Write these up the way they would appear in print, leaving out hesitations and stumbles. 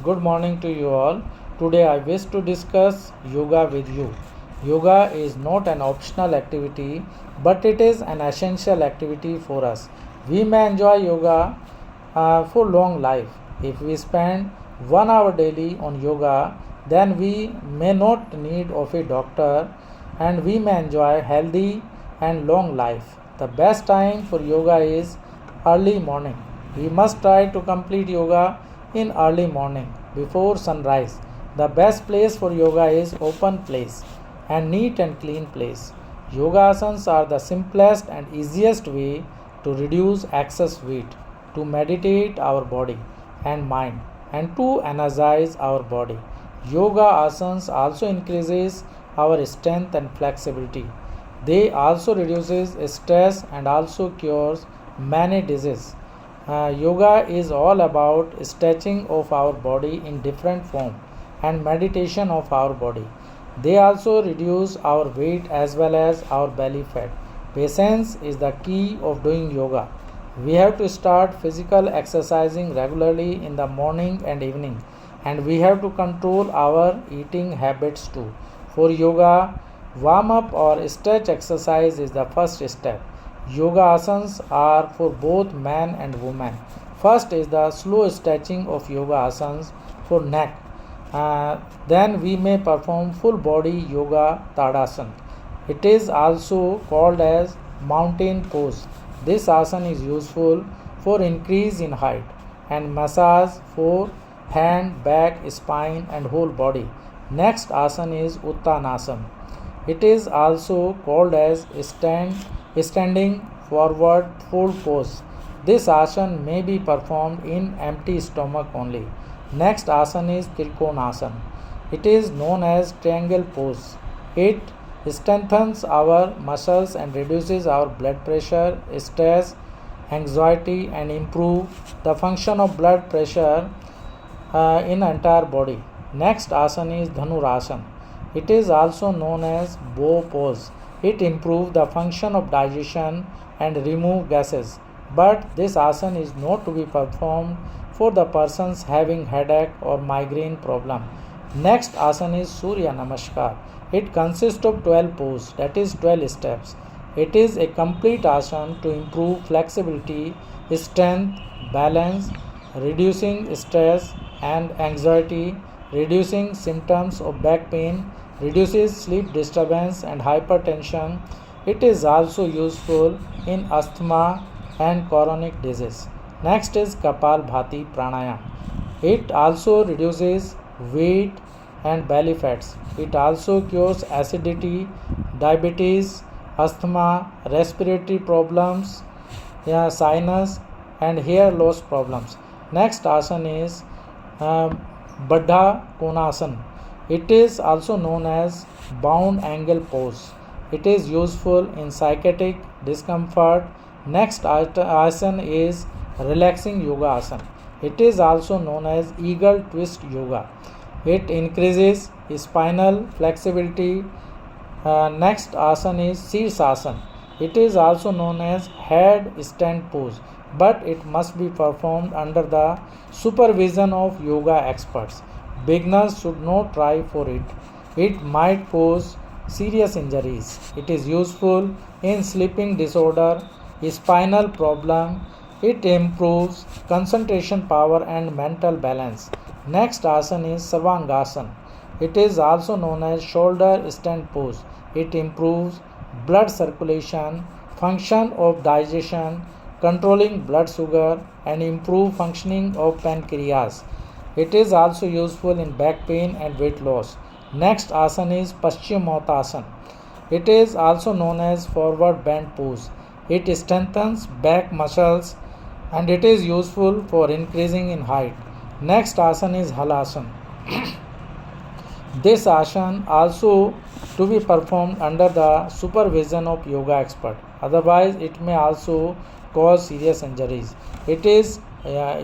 Good morning to you all. Today I wish to discuss yoga with you. Yoga is not an optional activity, but it is an essential activity for us. We may enjoy yoga for long life. If we spend 1 hour daily on yoga, then we may not need of a doctor and we may enjoy healthy and long life. The best time for yoga is early morning. We must try to complete yoga in early morning before sunrise. The best place for yoga is open place and neat and clean place. Yoga asanas are the simplest and easiest way to reduce excess weight, to meditate our body and mind, and to energize our body. Yoga asanas also increases our strength and flexibility. They also reduces stress and also cures many diseases. Yoga is all about stretching of our body in different form and meditation of our body. They also reduce our weight as well as our belly fat. Patience is the key of doing yoga. We have to start physical exercising regularly in the morning and evening, and we have to control our eating habits too. For yoga, warm up or stretch exercise is the first step. Yoga asanas are for both men and women. First is the slow stretching of yoga asanas for neck. Then we may perform full body yoga tadasana. It is also called as mountain pose. This asana is useful for increase in height and massage for hand, back, spine and whole body. Next asana is uttanasana. It is also called as standing forward fold pose. This asana may be performed in empty stomach only. Next asana is trikonasana. It is known as triangle pose. It strengthens our muscles and reduces our blood pressure, stress, anxiety and improve the function of blood pressure in entire body. Next asana is dhanurasana. It is also known as bow pose. It improves the function of digestion and remove gases. But this asana is not to be performed for the persons having headache or migraine problem. Next asana is Surya Namaskar. It consists of 12 poses, that is 12 steps. It is a complete asana to improve flexibility, strength, balance, reducing stress and anxiety, reducing symptoms of back pain, reduces sleep disturbance and hypertension. It is also useful in asthma and chronic disease. Next is Kapalbhati Pranayam. It also reduces weight and belly fats. It also cures acidity, diabetes, asthma, respiratory problems, sinus and hair loss problems. Next asana is Baddha Konasana. It is also known as bound angle pose. It is useful in psychiatric discomfort. Next asana is relaxing yoga asana. It is also known as eagle twist yoga. It increases spinal flexibility. Next asana is Sirsasana. It is also known as head stand pose, but it must be performed under the supervision of yoga experts. Beginners should not try for it. It might cause serious injuries. It is useful in sleeping disorder, spinal problem. It improves concentration power and mental balance. Next asana is Sarvangasana. It is also known as shoulder stand pose. It improves blood circulation, function of digestion, controlling blood sugar and improve functioning of pancreas. It is also useful in back pain and weight loss. Next asana is Paschimottanasana. It is also known as forward bend pose. It strengthens back muscles and it is useful for increasing in height. Next asana is Halasana. This asana also to be performed under the supervision of yoga expert. Otherwise, it may also cause serious injuries. It is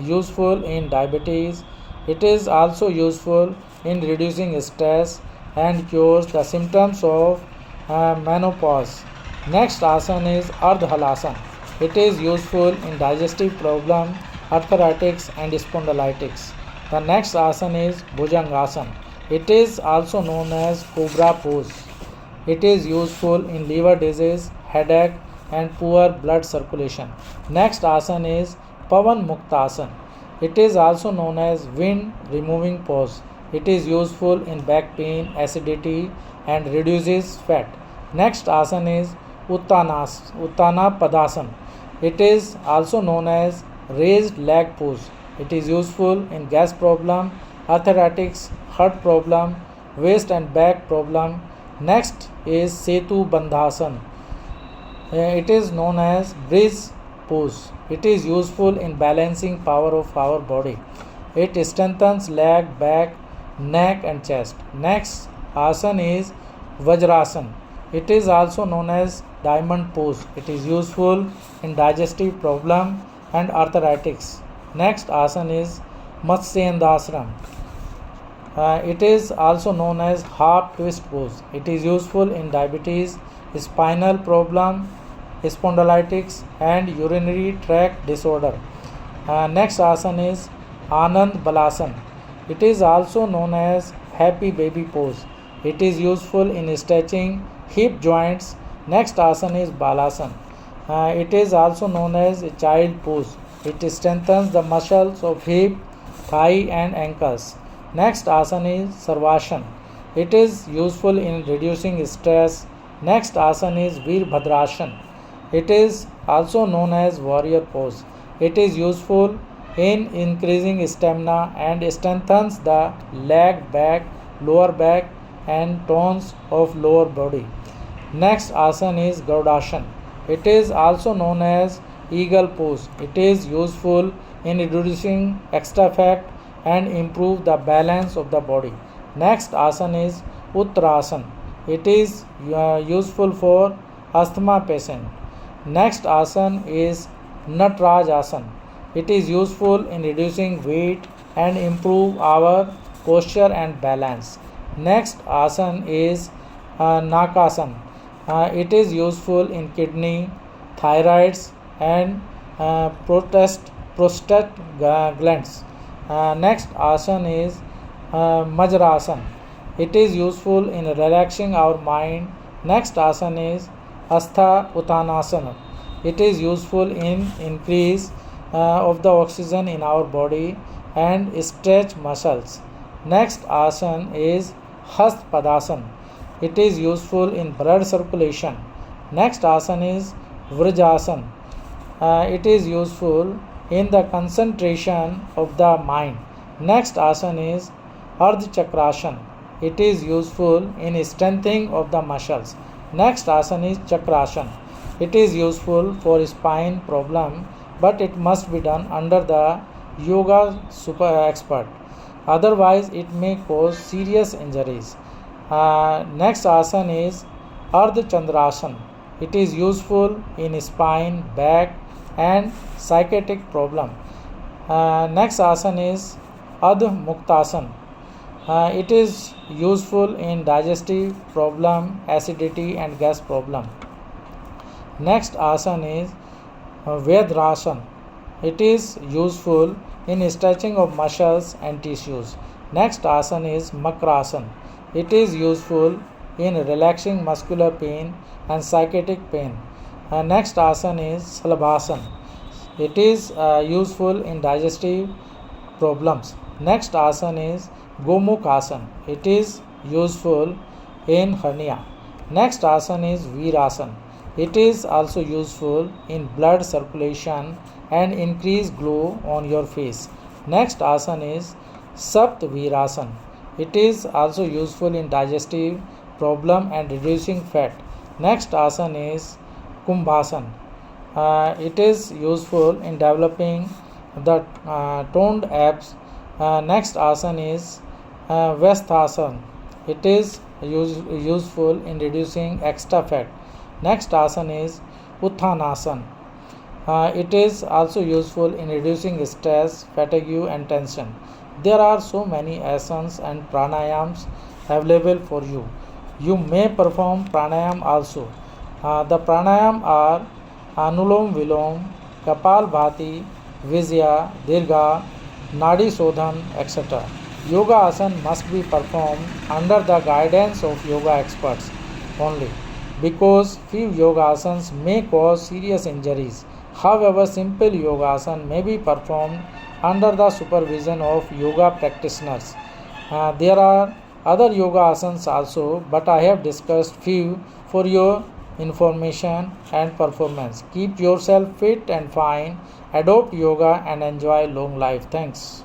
useful in diabetes. It is also useful in reducing stress and cures the symptoms of menopause. Next asana is Ardha Halasana. It is useful in digestive problem, arthritis and spondylitis. The next asana is Bhujangasana. It is also known as Cobra pose. It is useful in liver disease, headache, and poor blood circulation. Next asana is Pavan Muktasana. It is also known as wind removing pose. It is useful in back pain, acidity, and reduces fat. Next asana is Uttana Padasana. It is also known as raised leg pose. It is useful in gas problem, arthritis, heart problem, waist and back problem. Next is Setu Bandhasana. It is known as bridge pose. It is useful in balancing power of our body. It strengthens leg, back, neck and chest. Next asana is Vajrasana. It is also known as diamond pose. It is useful in digestive problem and arthritis. Next asana is Matsyendasana. It is also known as half twist pose. It is useful in diabetes, spinal problem, spondylitis and urinary tract disorder. Next asana is Anand Balasana. It is also known as happy baby pose. It is useful in stretching hip joints. Next asana is Balasana. It is also known as a child pose. It strengthens the muscles of hip, thigh and ankles. Next asana is Sarvasana. It is useful in reducing stress. Next asana is Veerbhadrasana. It is also known as warrior pose. It is useful in increasing stamina and strengthens the leg, back, lower back and tones of lower body. Next asana is Gaudasana. It is also known as eagle pose. It is useful in reducing extra fat and improve the balance of the body. Next asana is Uttarasana. It is useful for asthma patient. Next asana is Nataraj asana. It is useful in reducing weight and improve our posture and balance. Next asana is Nakasana. It is useful in kidney, thyroids and prostate glands. Next asana is Majrasana. It is useful in relaxing our mind. Next asana is Astha Uttanasana. It is useful in increase of the oxygen in our body and stretch muscles. Next asana is Hast Padasana. It is useful in blood circulation. Next asana is Vrajasana. It is useful in the concentration of the mind. Next asana is Ardha Chakrasana. It is useful in strengthening of the muscles. Next asana is Chakrasana. It is useful for spine problem, but it must be done under the yoga super expert. Otherwise, it may cause serious injuries. Next asana is Ardha Chandrasana. It is useful in spine, back and psychiatric problem. Next asana is Adha Muktasana. It is useful in digestive problem, acidity and gas problem. Next asana is Vedrasana. It is useful in stretching of muscles and tissues. Next asana is Makrasana. It is useful in relaxing muscular pain and psychiatric pain. Next asana is Salabhasana. It is useful in digestive problems. Next asana is Gomukhasana. It is useful in hernia. Next asana is Virasana. It is also useful in blood circulation and increase glow on your face. Next asana is Sapt Virasana. It is also useful in digestive problem and reducing fat. Next asana is Kumbhasana. It is useful in developing the toned abs. Next asana is Vasthasana. It is useful in reducing extra fat. Next asana is Uttanasana. It is also useful in reducing stress, fatigue and tension. There are so many asanas and pranayams available for you. You may perform pranayam also. The pranayam are Anulom Vilom, Kapal Bhati, Vijaya, Dirgha, Nadi Sodhan, etc. Yoga asana must be performed under the guidance of yoga experts only because few yoga asanas may cause serious injuries. However, simple yoga asana may be performed under the supervision of yoga practitioners. There are other yoga asanas also, but I have discussed few for your information and performance. Keep yourself fit and fine. Adopt yoga and enjoy long life. Thanks.